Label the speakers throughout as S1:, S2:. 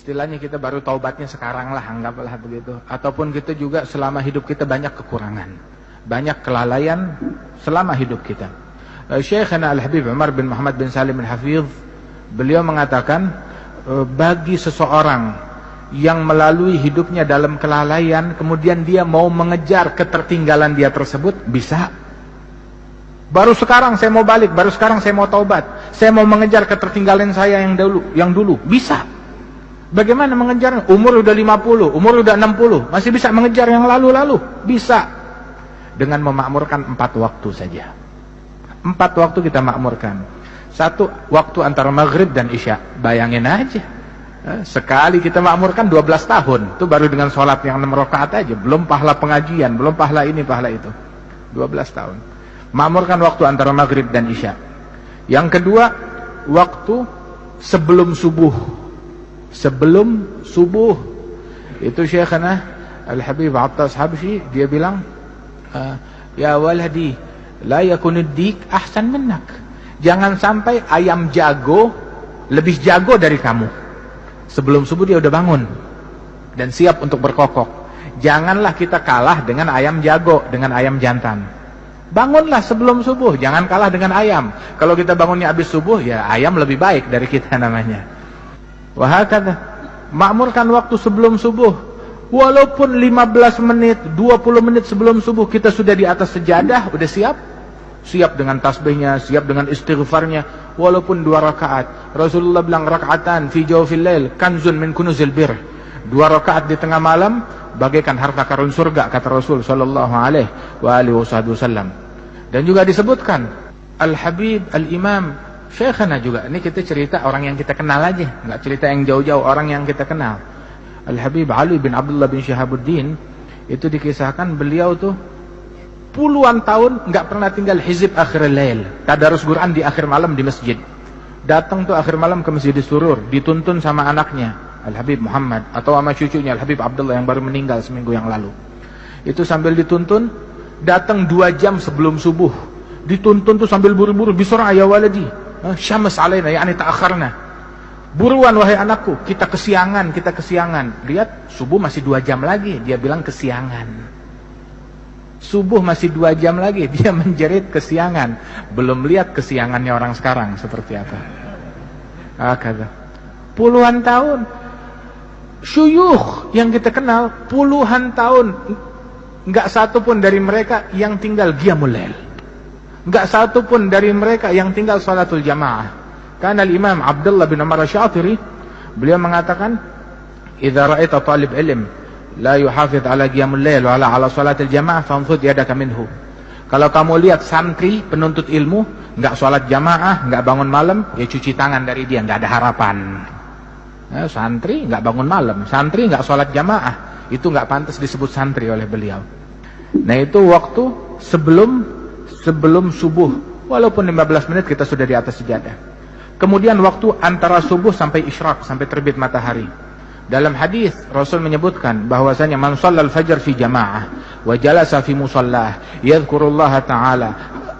S1: istilahnya kita baru taubatnya sekarang lah, anggaplah begitu. Ataupun kita juga selama hidup kita banyak kekurangan, banyak kelalaian selama hidup kita. Syekhana Al-Habib Umar bin Muhammad bin Salim Al-Hafidh, beliau mengatakan, bagi seseorang yang melalui hidupnya dalam kelalaian, kemudian dia mau mengejar ketertinggalan dia tersebut, bisa. Baru sekarang saya mau balik, baru sekarang saya mau taubat, saya mau mengejar ketertinggalan saya yang dulu, bisa. Bagaimana mengejar? Umur udah 50, umur udah 60, masih bisa mengejar yang lalu-lalu? Bisa. Dengan memakmurkan 4 waktu saja. 4 waktu kita makmurkan. 1 waktu antara maghrib dan isya. Bayangin aja. Sekali kita makmurkan 12 tahun. Itu baru dengan sholat yang 6 rakaat aja. Belum pahala pengajian, belum pahala ini, pahala itu. 12 tahun. Makmurkan waktu antara maghrib dan isya. Yang kedua, waktu sebelum subuh. Sebelum subuh. Itu Syekhana Al-Habib Attas Habsyi, dia bilang, ya waladi, la yakunid dik ahsan minnak. Jangan sampai ayam jago lebih jago dari kamu. Sebelum subuh dia udah bangun dan siap untuk berkokok. Janganlah kita kalah dengan ayam jago, dengan ayam jantan. Bangunlah sebelum subuh, jangan kalah dengan ayam. Kalau kita bangunnya habis subuh, ya ayam lebih baik dari kita namanya. Wahakadha, makmurkan waktu sebelum subuh. Walaupun 15 menit, 20 menit sebelum subuh kita sudah di atas sejadah, udah siap. Siap dengan tasbihnya, siap dengan istighfarnya. Walaupun 2 rakaat. Rasulullah bilang, raka'atan fi jawfil lail kanzun min kunuzil bir. 2 rakaat di tengah malam bagaikan harta karun surga, kata Rasul sallallahu alaihi wasallam. Dan juga disebutkan Al-Habib Al-Imam Syekhana juga. Ini kita cerita orang yang kita kenal aja, nggak cerita yang jauh-jauh, orang yang kita kenal. Al-Habib Ali bin Abdullah bin Syihabuddin, itu dikisahkan beliau tuh puluhan tahun nggak pernah tinggal hizib akhir lail, tadarus Quran di akhir malam di masjid. Datang tuh akhir malam ke Masjid Surur, dituntun sama anaknya Al-Habib Muhammad, atau sama cucunya Al-Habib Abdullah yang baru meninggal seminggu yang lalu. Itu sambil dituntun, datang 2 jam sebelum subuh. Dituntun tuh sambil buru-buru, bisur'a ya waladi, syams alaina, yakni ta'akharna. Buruan wahai anakku, kita kesiangan, kita kesiangan. Lihat, subuh masih 2 jam lagi, dia bilang kesiangan. Subuh masih 2 jam lagi, dia menjerit kesiangan. Belum lihat kesiangannya orang sekarang seperti apa. Kata puluhan tahun. Syuyukh yang kita kenal puluhan tahun, enggak satu pun dari mereka yang tinggal qiyamul lail. Enggak satu pun dari mereka yang tinggal salatul jamaah. Karena Imam Abdullah bin Umar Asy-Syatiri, beliau mengatakan, "Idza ra'aita talib ilm la yuhafidh ala qiyamul lail wa ala salatil jamaah fanfud yadaka minhu." Kalau kamu lihat santri penuntut ilmu enggak salat jamaah, enggak bangun malam, ya cuci tangan dari dia, enggak ada harapan. Santri enggak bangun malam, santri enggak salat jamaah, itu enggak pantas disebut santri oleh beliau. Nah, itu waktu sebelum subuh, walaupun 15 menit kita sudah di atas sejadah. Kemudian waktu antara subuh sampai isyraq, sampai terbit matahari. Dalam hadis Rasul menyebutkan bahwasanya man shallal fajr fi jamaah wa jalasa fi musallah yadhkurullaha ta'ala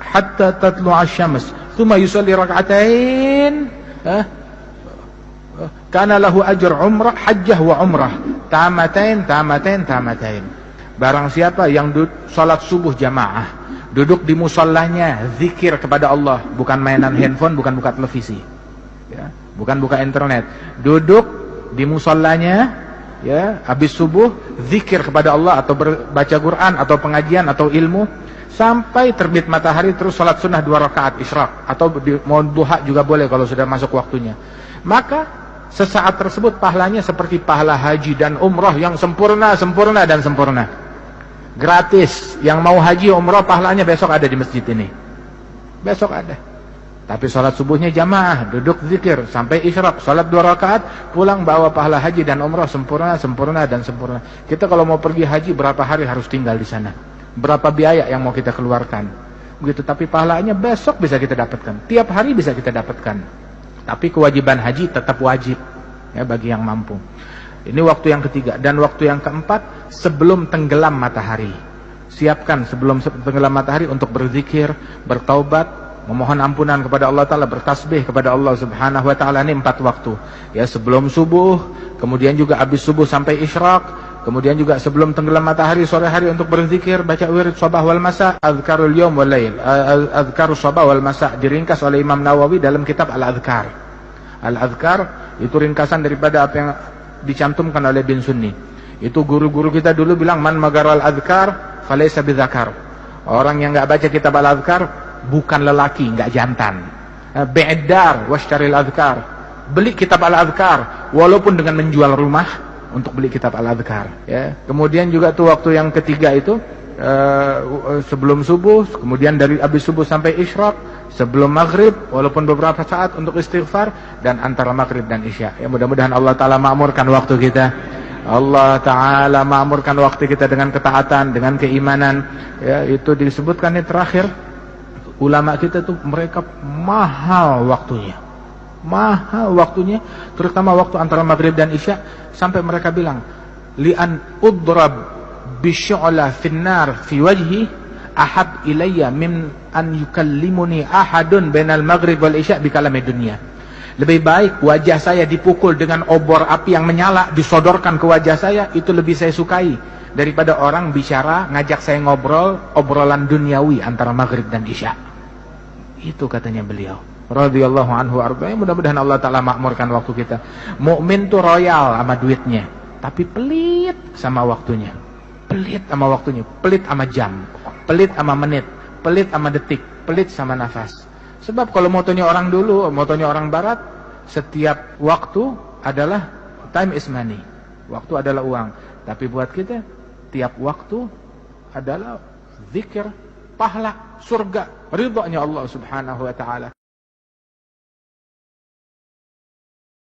S1: hatta tatlu'a asy-syams thumma yusalli rak'atain kana lahu ajr umrah hajjah wa umrah tamatain. Barang siapa yang salat subuh jamaah, duduk di musallahnya, zikir kepada Allah, bukan mainan handphone, bukan buka televisi, ya, bukan buka internet, duduk di musallahnya, ya, habis subuh zikir kepada Allah atau baca Quran atau pengajian atau ilmu sampai terbit matahari, terus salat sunnah 2 rakaat isyraq atau mau duha juga boleh kalau sudah masuk waktunya. Maka sesaat tersebut pahalanya seperti pahala haji dan umrah yang sempurna dan sempurna. Gratis. Yang mau haji umrah pahalanya besok ada di masjid ini. Besok ada. Tapi sholat subuhnya jamaah, duduk zikir sampai isyraq, sholat 2 rakaat, pulang bawa pahala haji dan umrah sempurna dan sempurna. Kita kalau mau pergi haji berapa hari harus tinggal di sana? Berapa biaya yang mau kita keluarkan? Begitu. Tapi pahalanya besok bisa kita dapatkan. Tiap hari bisa kita dapatkan. Tapi kewajiban haji tetap wajib, ya, bagi yang mampu. Ini waktu yang ketiga. Dan waktu yang keempat, sebelum tenggelam matahari. Siapkan sebelum tenggelam matahari untuk berzikir, bertaubat, memohon ampunan kepada Allah Ta'ala, bertasbih kepada Allah Subhanahu Wa Ta'ala. Ini 4 waktu. Ya, sebelum subuh, kemudian juga habis subuh sampai isyraq, kemudian juga sebelum tenggelam matahari, sore hari untuk berzikir, baca wirid sabah wal masa, azkarul yawm wal lail, azkarus sabah wal masa, diringkas oleh Imam Nawawi dalam kitab Al-Adhkar. Al-Adhkar itu ringkasan daripada apa yang dicantumkan oleh Bin Sunni. Itu guru-guru kita dulu bilang, man magaral adhkar falaysa bidzakar. Orang yang enggak baca kitab Al-Adhkar bukan lelaki, enggak jantan. Bi'dar washtaril adhkar. Beli kitab Al-Adhkar walaupun dengan menjual rumah untuk beli kitab Al-Adhkar, ya. Kemudian juga tuh waktu yang ketiga itu sebelum subuh, kemudian dari habis subuh sampai isyraq, sebelum maghrib walaupun beberapa saat untuk istighfar, dan antara maghrib dan isya. Ya, mudah-mudahan Allah Ta'ala makmurkan waktu kita. Allah Ta'ala makmurkan waktu kita dengan ketaatan, dengan keimanan. Ya, itu disebutkan ini terakhir, ulama kita tuh mereka mahal waktunya, terutama waktu antara maghrib dan isya, sampai mereka bilang, li'an udrab bisyu'la finnar fi wajhi ahab ilayya min an yukallimuni ahadun bainal maghrib wal isya bikalami dunia. Lebih baik wajah saya dipukul dengan obor api yang menyala, disodorkan ke wajah saya, itu lebih saya sukai daripada orang bicara ngajak saya ngobrol obrolan duniawi antara maghrib dan isya. Itu katanya beliau radhiyallahu anhu arba'in. Mudah-mudahan Allah Ta'ala makmurkan waktu kita. Mukmin tuh royal sama duitnya, tapi pelit sama waktunya. Pelit sama waktunya, pelit sama jam, pelit sama menit, pelit sama detik, pelit sama nafas. Sebab kalau motonya orang dulu, motonya orang barat, setiap waktu adalah time is money. Waktu adalah uang. Tapi buat kita, tiap waktu adalah zikir, pahala, surga, ridhonya Allah Subhanahu Wa Ta'ala.